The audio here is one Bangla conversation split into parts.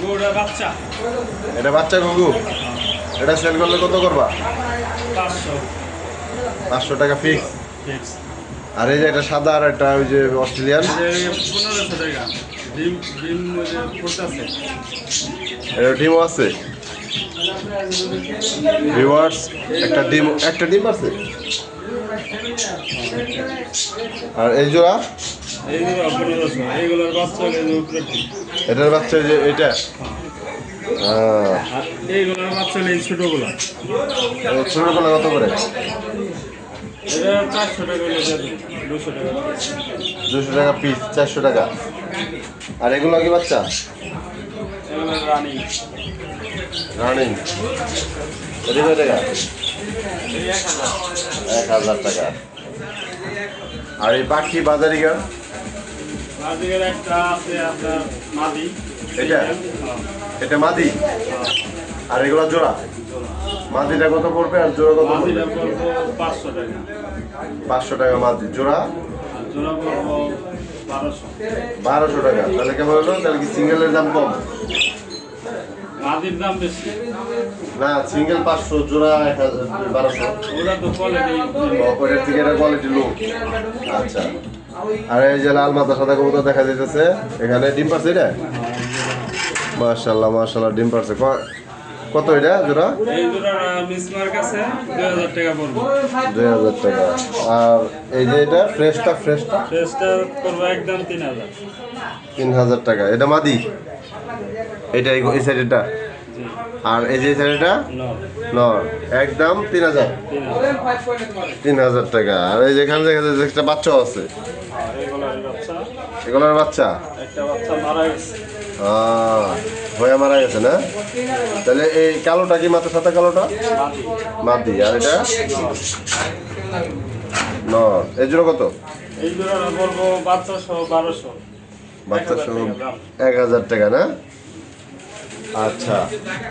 গরুটা বাচ্চা। এটা বাচ্চা ঘুঘু। এটা সেল করলে কত করবা? 500 500 টাকা ফিক্স। ফিক্স। আর এই যে এটা সাদা আর একটা ওই যে অস্ট্রেলিয়ান, 1500 টাকা। ডিম ডিম ওই যে ফুটতেছে। এটা ডিমও আছে। ভিউয়ার্স, একটা ডিম আছে। আর এই জোড়া, এইগুলো 1500। এইগুলোর বাচ্চা হলে যে উপরে ডিম। এটার বাচ্চা যে এটা আর এইগুলোর বাচ্চা হলে এই ছোটোগুলো। ছোটগুলো কত করে? এটা 400 টাকা হলে দিয়ে দিন। 200 টাকা। 200 টাকা পিস, 400 টাকা। আর এগুলো কি বাচ্চা? এগুলো রানিং। রানিং। এটা কত টাকা? এই 1000। 1000 টাকা। আর এই পাখি বাজারি গান, মাদিকের একটা আছে আপনার মাদি। এটা? এটা মাদি। আর এগুলো জোড়া? মাদিটা কত পড়বে আর জোড়া কত পড়বে? মাদিটা পড়বো 500 টাকা। 500 টাকা মাদি। জোড়া? আর জোড়া পড়বো 1200। 1200 টাকা। তাহলে কেমন হলো? তাহলে কি সিঙ্গেলের দাম কম? মাদির দাম বেশি। না, সিঙ্গেল 500, জোড়া 1200। ওরা তো কোয়ালিটি। ওপরের থেকে এটা কোয়ালিটি লো। আচ্ছা। আর এই যে লাল মাথা সাদা কবুতর দেখা যাইতেছে, এখানে ডিম পারছে এটা? মাশাআল্লাহ মাশাআল্লাহ, ডিম পারছে। কত এটা জোড়া? এই জোড়া মিসমার্ক আছে 2000 টাকা পড়বে। 2000 টাকা। আর এই যে এটা ফ্রেশটা ফ্রেশটা পড়বে একদম 3000। 3000 টাকা। এটা মাদি? এটা এই সাইডেরটা? জি। আর এই যে সাইডেরটা? নো। নর। একদম 3000। 3000 টাকা। আর এই যেখানে দেখা যাচ্ছে একটা বাচ্চাও আছে, আর এগুলোর বাচ্চা। এগুলোর বাচ্চা? একটা বাচ্চা মারা গেছে। হয়ে মারা গেছে না? তাহলে এই কালোটা কি মাথা সাথে কালোটা? মাদি। মাদি। আর এটা নর। এই জোড়া কত? এই জোড়াটা পড়বো বাচ্চা সহ 1200। বাচ্চা 1000 সহ টাকা দাম। 1000 টাকা না? আচ্ছা।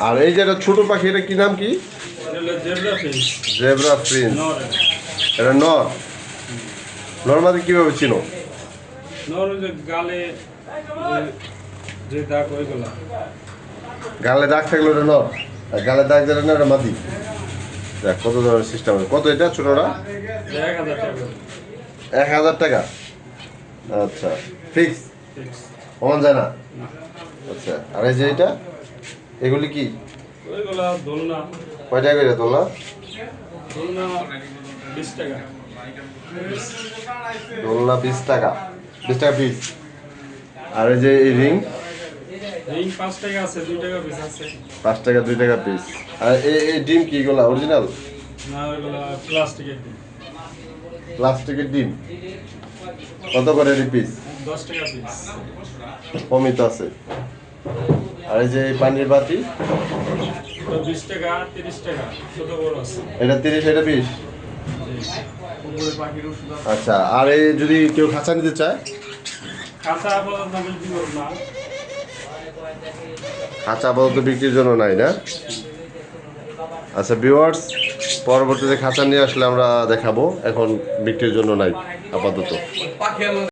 আর এই যে একটা ছোট পাখি, এটা কি নাম কি? এটা হলো জেব্রা ফিশ। Zebra Prince. নর। এটা নর। নর মাদি কিভাবে চিনো? নর ওই যে গালে যে দাগ ওইগুলা। গালে দাগ থাকলে ওটা নর, আর গালে দাগ দিলে না ওটা মাদি। দেখ কত ধরনের সিস্টেম। কত এটা ছোটটা? 1000 টাকা। 1000 টাকা। আচ্ছা, ফিক্স, ফিক্স। কমান যায় না? না। আচ্ছা। আর এই যে এটা, এগুলি কি? ওইগুলা দোলনা। কয় টাকা করে তোলা? দোলনা 20 টাকা। দোলনা 20 টাকা। 20 টাকা পিস। আর এই যে এই রিং? রিং 5 টাকা আছে, 2 টাকা পিস আছে। 5 টাকা, 2 টাকা পিস। আর এই ডিম কি এগুলা অরিজিনাল? না ওইগুলা প্লাস্টিকের ডিম। প্লাস্টিকের ডিম? কত করে পিস? 10 টাকা পিস। কমই তো আছে। আর এই যে এই পানির বাতি? 20 টাকা, 30 টাকা, ছোট বড় আছে। এটা 30, এটা 20। উপরে পাখির ওষুধ আছে। আচ্ছা। আর এই যদি কেউ খাঁচা নিতে চায়? কাঁচা আপাতত বিক্রি করব না। খাঁচা আপাতত বিক্রির জন্য নাই না? আচ্ছা ভিউয়ার্স, পরবর্তীতে খাঁচা নিয়ে আসলে আমরা দেখাবো, এখন বিক্রির জন্য নাই আপাতত।